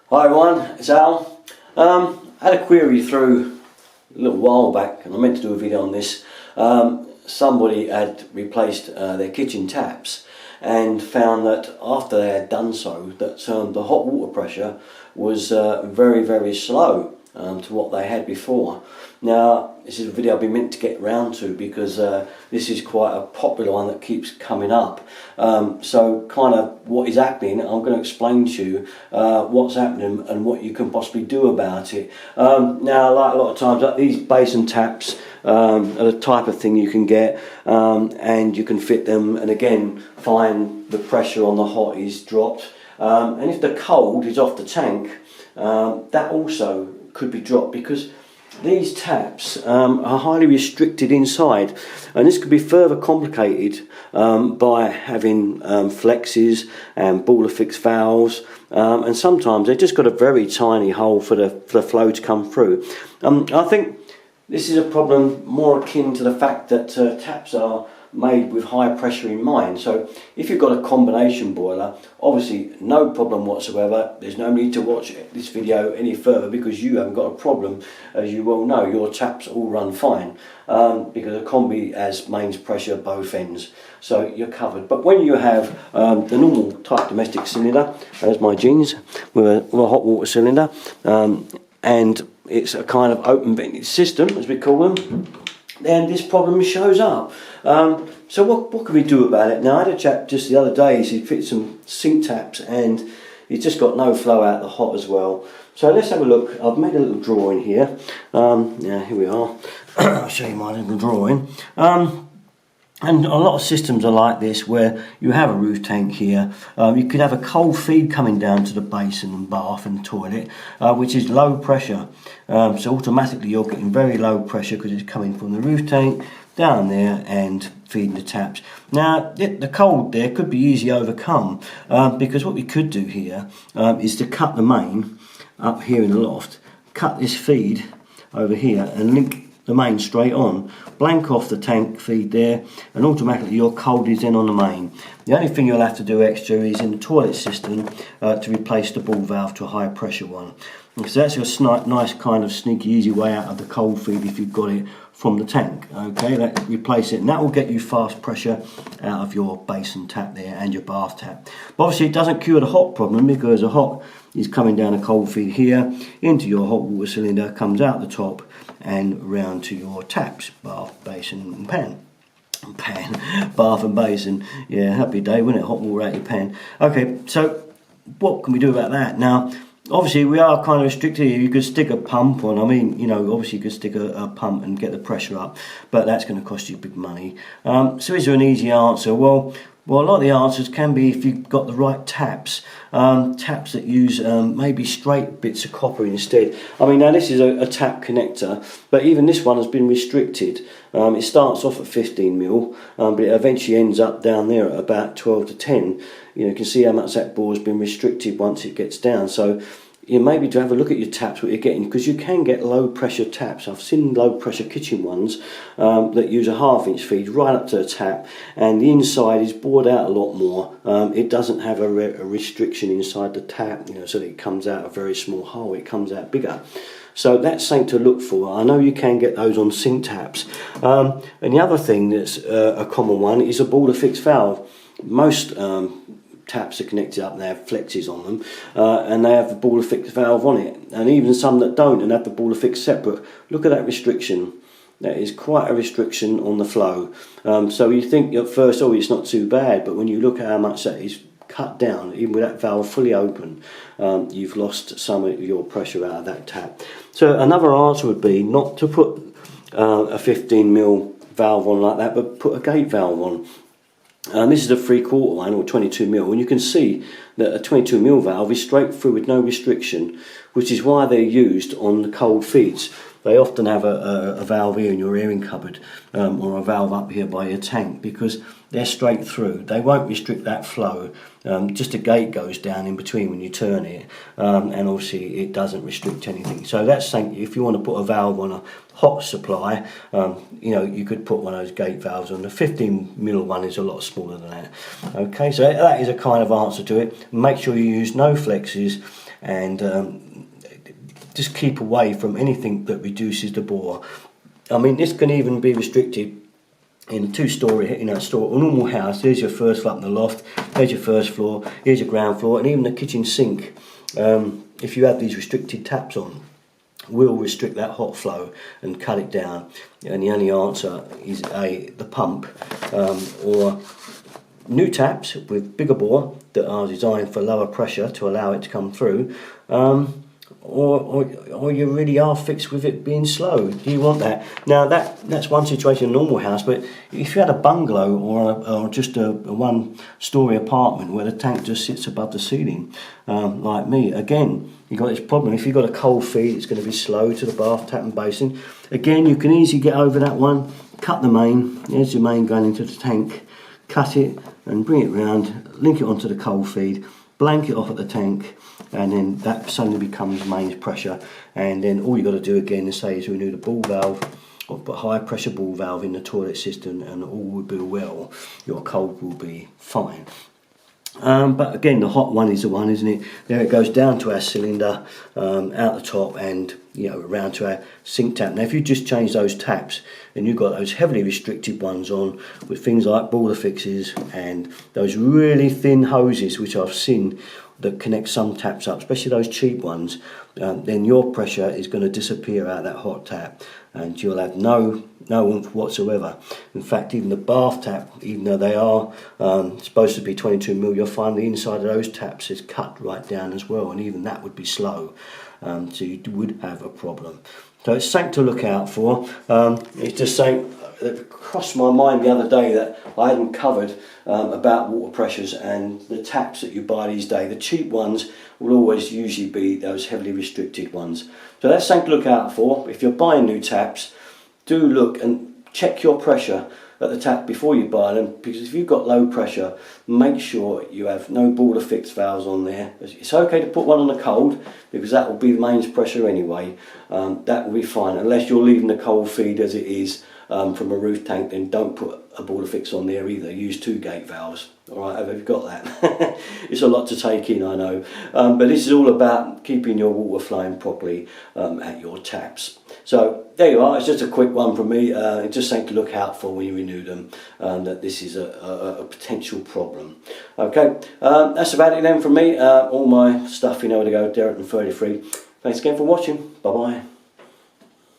Hi everyone, it's Al. I had a query through a little while back, and I meant to do a video on this. Somebody had replaced their kitchen taps and found that after they had done so, that the hot water pressure was very slow to what they had before. Now, this is a video I've been meant to get round to because this is quite a popular one that keeps coming up. So kind of what is happening, I'm going to explain to you what's happening and what you can possibly do about it. Now, like a lot of times, like these basin taps are the type of thing you can get, and you can fit them and again find the pressure on the hot is dropped. And if the cold is off the tank, that also could be dropped, because these taps are highly restricted inside, and this could be further complicated by having flexes and ball affix valves, and sometimes they've just got a very tiny hole for the flow to come through. I think this is a problem more akin to the fact that taps are made with high pressure in mind. So if you've got a combination boiler, obviously no problem whatsoever. There's no need to watch this video any further because you haven't got a problem. As you well know, your taps all run fine because a Combi has mains pressure both ends, so you're covered. But when you have the normal type domestic cylinder, as my jeans, with a hot water cylinder, and it's a kind of open vented system, as we call them, then this problem shows up. So what can we do about it? Now, I had a chap just the other day, he fitted some sink taps and he's just got no flow out the hot as well. So let's have a look. I've made a little drawing here. Yeah, here we are. I'll show you my little drawing. And a lot of systems are like this, where you have a roof tank here. You could have a cold feed coming down to the basin and bath and toilet, which is low pressure. So automatically you're getting very low pressure because it's coming from the roof tank down there and feeding the taps. Now, the cold there could be easily overcome because what we could do here is to cut the main up here in the loft, cut this feed over here and link the main straight on, blank off the tank feed there, and automatically your cold is in on the main. The only thing you'll have to do extra is in the toilet system to replace the ball valve to a higher pressure one. So that's a nice kind of sneaky easy way out of the cold feed if you've got it from the tank. Okay, replace it, and that will get you fast pressure out of your basin tap there and your bath tap. But obviously it doesn't cure the hot problem, because the hot is coming down a cold feed here into your hot water cylinder, comes out the top and round to your taps, bath, basin and pan. Bath and basin. Yeah, happy day, wouldn't it? Hot water out your pan. Okay, so what can we do about that? Now, obviously we are kind of restricted here. You could stick a pump on. I mean, you know, obviously you could stick a pump and get the pressure up, but that's going to cost you big money. So is there an easy answer? Well, a lot of the answers can be if you've got the right taps. Taps that use maybe straight bits of copper instead. I mean, now this is a tap connector, but even this one has been restricted. It starts off at 15mm, but it eventually ends up down there at about 12 to 10. You can see how much that bore has been restricted once it gets down. So you maybe to have a look at your taps, what you're getting, because you can get low pressure taps. I've seen low pressure kitchen ones that use a 1/2 inch feed right up to the tap, and the inside is bored out a lot more. It doesn't have a restriction inside the tap, so that it comes out a very small hole. It comes out bigger. So that's something to look for. I know you can get those on sink taps. And the other thing that's a common one is a ball affix valve. Most taps are connected up and they have flexes on them, and they have the ball affix valve on it, and even some that don't and have the ball affix separate. Look at that restriction. That is quite a restriction on the flow. So you think at first, oh, it's not too bad, but when you look at how much that is cut down, even with that valve fully open, you've lost some of your pressure out of that tap. So another answer would be not to put a 15mm valve on like that, but put a gate valve on. This is a 3/4 one, or 22mm, and you can see that a 22mm valve is straight through with no restriction, which is why they're used on the cold feeds. They often have a valve here in your airing cupboard, or a valve up here by your tank, because they're straight through. They won't restrict that flow. Just a gate goes down in between when you turn it, and obviously it doesn't restrict anything. So that's something, if you want to put a valve on a hot supply, you could put one of those gate valves on. The 15mm one is a lot smaller than that. Okay, so that is a kind of answer to it. Make sure you use no flexes and just keep away from anything that reduces the bore. I mean, this can even be restricted in a two-story, store, a normal house. There's your first floor up in the loft, there's your first floor, here's your ground floor, and even the kitchen sink. If you have these restricted taps on, will restrict that hot flow and cut it down. And the only answer is the pump, or new taps with bigger bore that are designed for lower pressure to allow it to come through, or you really are fixed with it being slow. Do you want that? Now that's one situation in a normal house, but if you had a bungalow or just a one-story apartment where the tank just sits above the ceiling, like me, again, you've got this problem. If you've got a cold feed, it's going to be slow to the bath tap and basin. Again, you can easily get over that one. Cut the main. There's your main going into the tank. Cut it and bring it round, link it onto the cold feed, blank it off at the tank, and then that suddenly becomes mains pressure. And then all you've got to do again is renew the ball valve, or put a high pressure ball valve in the toilet system, and all will be well. Your cold will be fine. But again, the hot one is the one, isn't it? There it goes down to our cylinder, out the top, and around to our sink tap. Now if you just change those taps and you've got those heavily restricted ones on with things like border fixes and those really thin hoses which I've seen that connect some taps up, especially those cheap ones, then your pressure is going to disappear out of that hot tap and you'll have no oomph whatsoever. In fact, even the bath tap, even though they are supposed to be 22mm, you'll find the inside of those taps is cut right down as well, and even that would be slow, so you would have a problem. So it's something to look out for. It's just something that crossed my mind the other day that I hadn't covered about water pressures and the taps that you buy these days. The cheap ones will always usually be those heavily restricted ones. So that's something to look out for. If you're buying new taps, do look and check your pressure at the tap before you buy them, because if you've got low pressure, make sure you have no border fix valves on there. It's okay to put one on the cold because that will be the mains pressure anyway. That will be fine, unless you're leaving the cold feed as it is from a roof tank. Then don't put a border fix on there either. Use 2 gate valves. Alright, have you got that? It's a lot to take in, I know, but this is all about keeping your water flowing properly at your taps. So there you are. It's just a quick one from me. Just something to look out for when you renew them, that this is a potential problem. Okay, that's about it then from me. All my stuff, to go, Derek and 33. Thanks again for watching. Bye bye.